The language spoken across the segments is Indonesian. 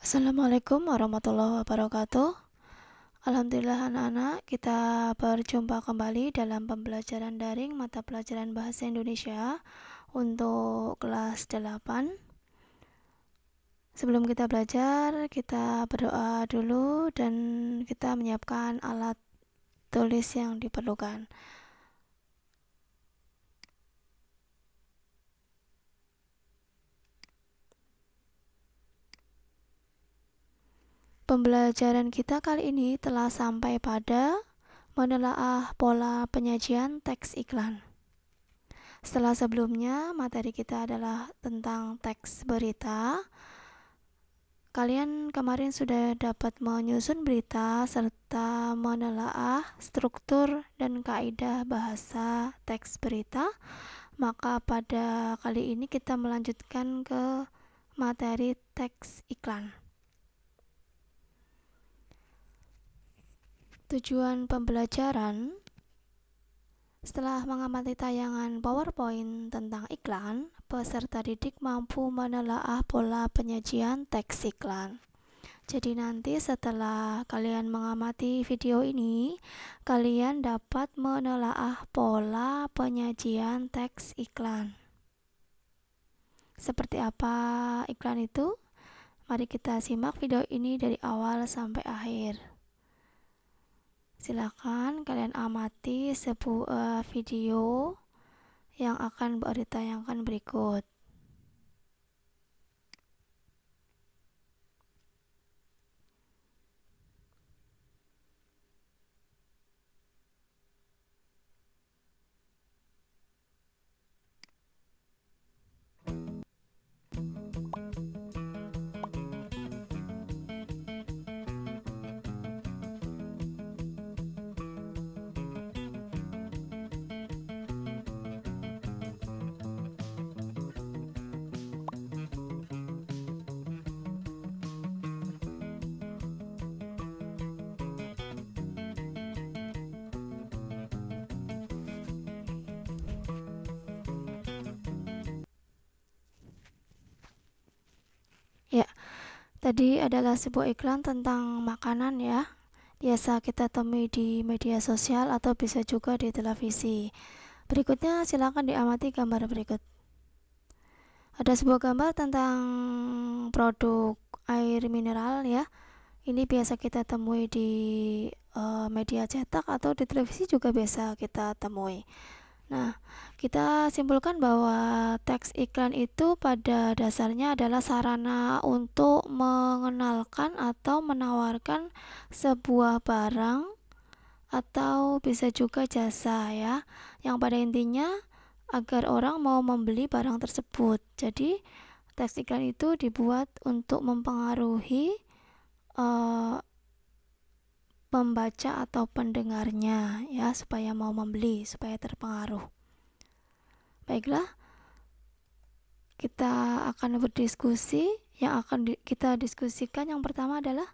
Assalamualaikum warahmatullahi wabarakatuh. Alhamdulillah anak-anak, kita berjumpa kembali dalam pembelajaran daring mata pelajaran Bahasa Indonesia untuk kelas 8. Sebelum kita belajar, kita berdoa dulu dan kita menyiapkan alat tulis yang diperlukan. Pembelajaran kita kali ini telah sampai pada menelaah pola penyajian teks iklan. Setelah sebelumnya materi kita adalah tentang teks berita. Kalian kemarin sudah dapat menyusun berita serta menelaah struktur dan kaidah bahasa teks berita. Maka pada kali ini kita melanjutkan ke materi teks iklan. Tujuan pembelajaran: setelah mengamati tayangan PowerPoint tentang iklan, peserta didik mampu menelaah pola penyajian teks iklan. Jadi nanti setelah kalian mengamati video ini, kalian dapat menelaah pola penyajian teks iklan. Seperti apa iklan itu? Mari kita simak video ini dari awal sampai akhir. Silakan kalian amati sebuah video yang akan ditayangkan berikut. Ya, tadi adalah sebuah iklan tentang makanan ya. Biasa kita temui di media sosial atau bisa juga di televisi. Berikutnya silakan diamati gambar berikut. Ada sebuah gambar tentang produk air mineral ya. Ini biasa kita temui di media cetak atau di televisi juga biasa kita temui. Nah, kita simpulkan bahwa teks iklan itu pada dasarnya adalah sarana untuk mengenalkan atau menawarkan sebuah barang atau bisa juga jasa ya, yang pada intinya agar orang mau membeli barang tersebut. Jadi, teks iklan itu dibuat untuk mempengaruhi membaca atau pendengarnya ya, supaya mau membeli, supaya terpengaruh. Baiklah, kita akan berdiskusi. Yang akan kita diskusikan yang pertama adalah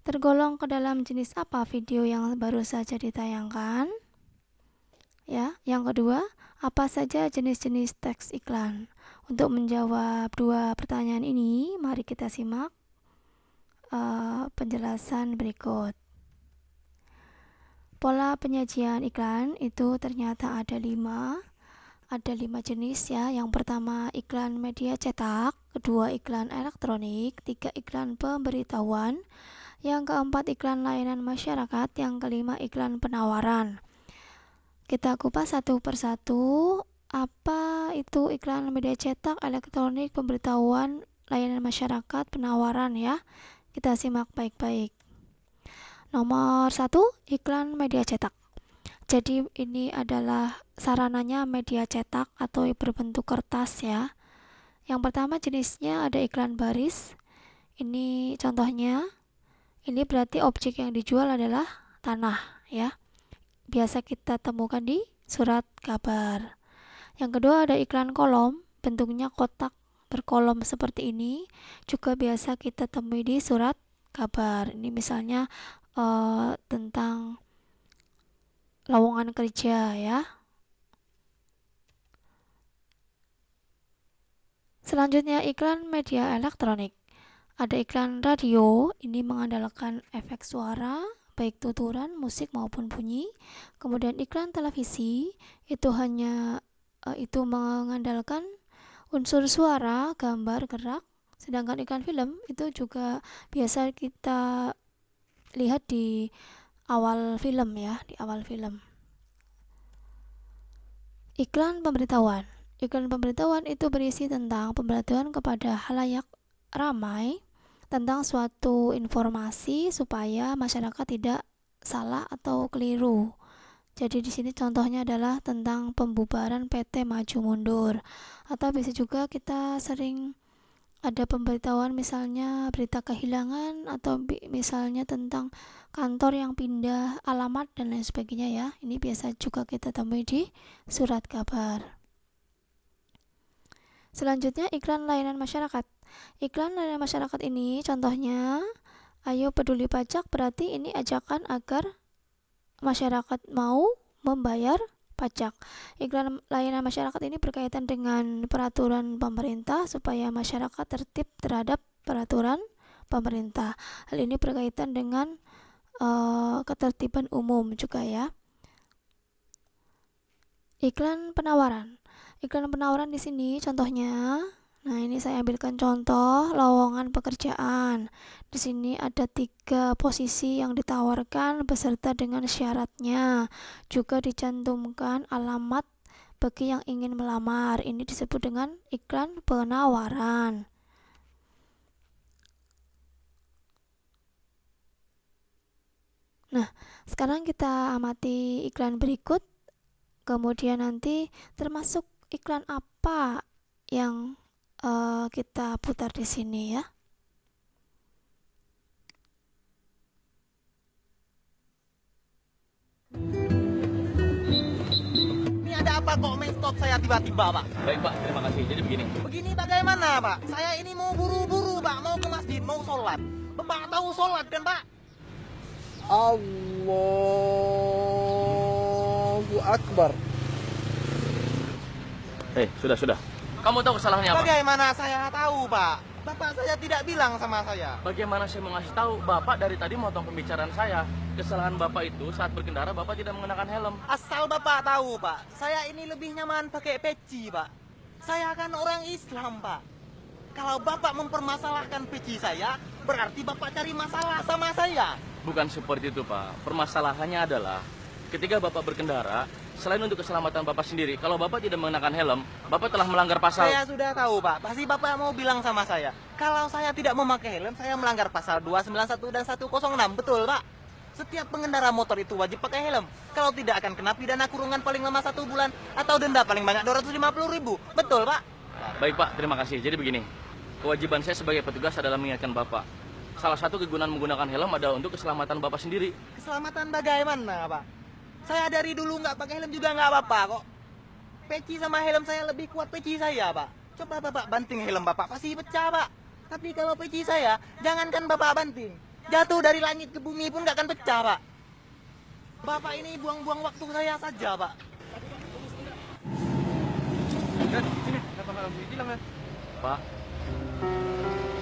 tergolong ke dalam jenis apa video yang baru saja ditayangkan. Ya, yang kedua, apa saja jenis-jenis teks iklan? Untuk menjawab dua pertanyaan ini, mari kita simak penjelasan berikut. Pola penyajian iklan itu ternyata ada 5 jenis ya. Yang pertama iklan media cetak, kedua iklan elektronik, 3 iklan pemberitahuan, yang keempat iklan layanan masyarakat, yang kelima iklan penawaran. Kita kupas satu persatu. Apa itu iklan media cetak, elektronik, pemberitahuan, layanan masyarakat, penawaran ya. Kita simak baik-baik. Nomor 1, iklan media cetak. Jadi ini adalah sarananya media cetak atau berbentuk kertas ya. Yang pertama jenisnya ada iklan baris. Ini contohnya. Ini berarti objek yang dijual adalah tanah ya. Biasa kita temukan di surat kabar. Yang kedua ada iklan kolom. Bentuknya kotak berkolom seperti ini. Juga biasa kita temui di surat kabar. Ini misalnya tentang lowongan kerja ya. Selanjutnya iklan media elektronik. Ada iklan radio, ini mengandalkan efek suara, baik tuturan, musik maupun bunyi. Kemudian iklan televisi, itu mengandalkan unsur suara, gambar, gerak. Sedangkan iklan film itu juga biasa kita lihat di awal film ya, di awal film. Iklan pemberitahuan. Iklan pemberitahuan itu berisi tentang pemberitahuan kepada halayak ramai tentang suatu informasi supaya masyarakat tidak salah atau keliru. Jadi di sini contohnya adalah tentang pembubaran PT Maju Mundur, atau bisa juga kita sering ada pemberitahuan misalnya berita kehilangan, atau misalnya tentang kantor yang pindah alamat dan lain sebagainya ya. Ini biasa juga kita temui di surat kabar. Selanjutnya iklan layanan masyarakat. Iklan layanan masyarakat ini contohnya, ayo peduli pajak, berarti ini ajakan agar masyarakat mau membayar pajak. Iklan layanan masyarakat ini berkaitan dengan peraturan pemerintah supaya masyarakat tertib terhadap peraturan pemerintah. Hal ini berkaitan dengan ketertiban umum juga ya. Iklan penawaran. Iklan penawaran di sini contohnya, nah ini saya ambilkan contoh lowongan pekerjaan. Di sini ada 3 posisi yang ditawarkan beserta dengan syaratnya. Juga dicantumkan alamat bagi yang ingin melamar. Ini disebut dengan iklan penawaran. Nah, sekarang kita amati iklan berikut. Kemudian nanti termasuk iklan apa yang kita putar di sini ya. Ini ada apa kok main stop saya tiba-tiba, Pak? Baik Pak, terima kasih. Jadi begini. Begini bagaimana, Pak? Saya ini mau buru-buru, Pak. Mau ke masjid, mau sholat. Bapak tahu sholat kan, Pak? Allahu Akbar. Sudah. Kamu tahu kesalahannya apa? Bagaimana saya tahu, Pak? Bapak saya tidak bilang sama saya. Bagaimana saya mau ngasih tahu? Bapak dari tadi motong pembicaraan saya. Kesalahan Bapak itu saat berkendara Bapak tidak mengenakan helm. Asal Bapak tahu, Pak. Saya ini lebih nyaman pakai peci, Pak. Saya kan orang Islam, Pak. Kalau Bapak mempermasalahkan peci saya, berarti Bapak cari masalah sama saya. Bukan seperti itu Pak. Permasalahannya adalah ketika Bapak berkendara, selain untuk keselamatan Bapak sendiri, kalau Bapak tidak mengenakan helm, Bapak telah melanggar pasal. Saya sudah tahu, Pak. Pasti Bapak mau bilang sama saya. Kalau saya tidak memakai helm, saya melanggar pasal 291 dan 106. Betul, Pak? Setiap pengendara motor itu wajib pakai helm. Kalau tidak akan kena pidana kurungan paling lama 1 bulan atau denda paling banyak 250.000. Betul, Pak? Baik Pak, terima kasih. Jadi begini, kewajiban saya sebagai petugas adalah mengingatkan Bapak. Salah satu kegunaan menggunakan helm adalah untuk keselamatan Bapak sendiri. Keselamatan bagaimana, Pak? Saya dari dulu nggak pakai helm juga nggak apa-apa kok. Peci sama helm saya lebih kuat peci saya, Pak. Coba Bapak banting helm Bapak, pasti pecah, Pak. Tapi kalau peci saya, jangankan Bapak banting. Jatuh dari langit ke bumi pun nggak akan pecah, Pak. Bapak ini buang-buang waktu saya saja, Pak. Pak,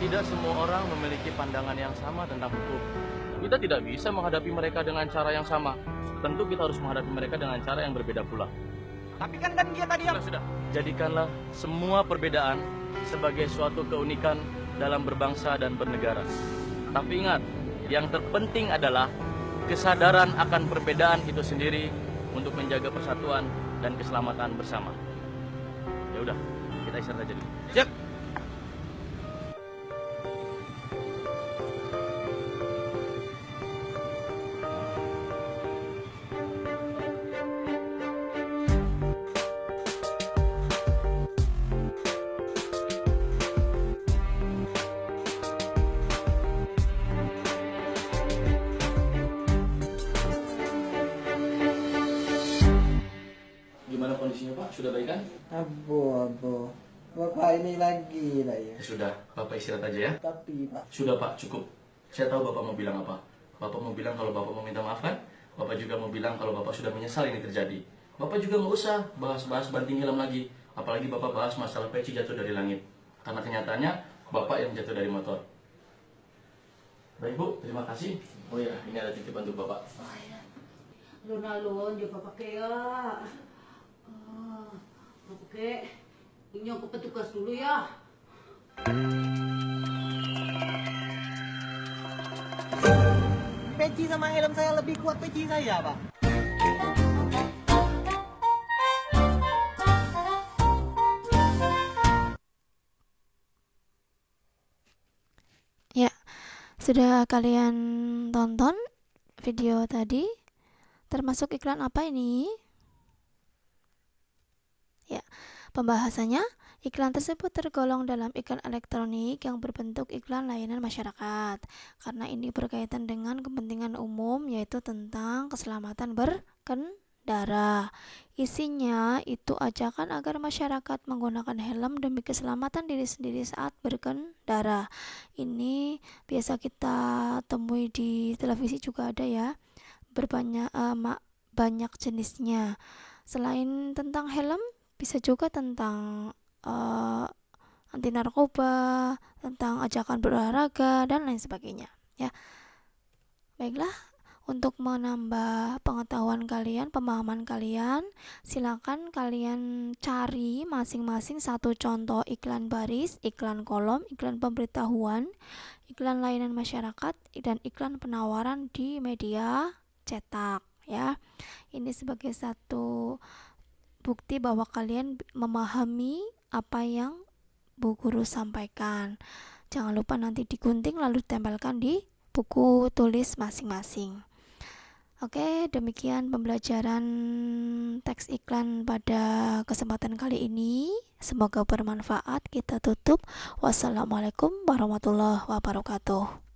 tidak semua orang memiliki pandangan yang sama tentang hukum. Kita tidak bisa menghadapi mereka dengan cara yang sama. Tentu kita harus menghadapi mereka dengan cara yang berbeda pula. Tapi kan dia tadi yang... Sudah. Jadikanlah semua perbedaan sebagai suatu keunikan dalam berbangsa dan bernegara. Tapi ingat, yang terpenting adalah kesadaran akan perbedaan itu sendiri untuk menjaga persatuan dan keselamatan bersama. Ya udah, kita istirahat aja dulu. Siap. Gimana kondisinya Pak? Sudah baik kan? Abu. Bapak ini lagi lah ya. Sudah, Bapak istirahat aja ya. Tapi Pak, Sudah Pak, cukup. Saya tahu Bapak mau bilang apa. Bapak mau bilang kalau Bapak mau minta maaf kan? Bapak juga mau bilang kalau Bapak sudah menyesal ini terjadi. Bapak juga nggak usah bahas-bahas banting helm lagi. Apalagi Bapak bahas masalah peci jatuh dari langit. Karena kenyataannya Bapak yang jatuh dari motor. Baik Bu, terima kasih. Oh ya, ini ada titipan untuk Bapak. Alon-alon, dia pakai ya. Pakai. Ini aku petugas dulu ya. Peci sama helm saya lebih kuat peci saya, Pak. Ya, sudah kalian tonton video tadi? Termasuk iklan apa ini? Ya, pembahasannya, iklan tersebut tergolong dalam iklan elektronik yang berbentuk iklan layanan masyarakat, karena ini berkaitan dengan kepentingan umum, yaitu tentang keselamatan berkendara. Isinya itu ajakan agar masyarakat menggunakan helm demi keselamatan diri sendiri saat berkendara. Ini biasa kita temui di televisi juga ada ya, banyak jenisnya. Selain tentang helm, bisa juga tentang anti narkoba, tentang ajakan berolahraga dan lain sebagainya ya. Baiklah, untuk menambah pengetahuan kalian, pemahaman kalian, silakan kalian cari masing-masing satu contoh iklan baris, iklan kolom, iklan pemberitahuan, iklan layanan masyarakat, dan iklan penawaran di media cetak ya. Ini sebagai satu bukti bahwa kalian memahami apa yang Bu Guru sampaikan. Jangan lupa nanti digunting lalu ditempelkan di buku tulis masing-masing. Oke, demikian pembelajaran teks iklan pada kesempatan kali ini. Semoga bermanfaat. Kita tutup. Wassalamualaikum warahmatullahi wabarakatuh.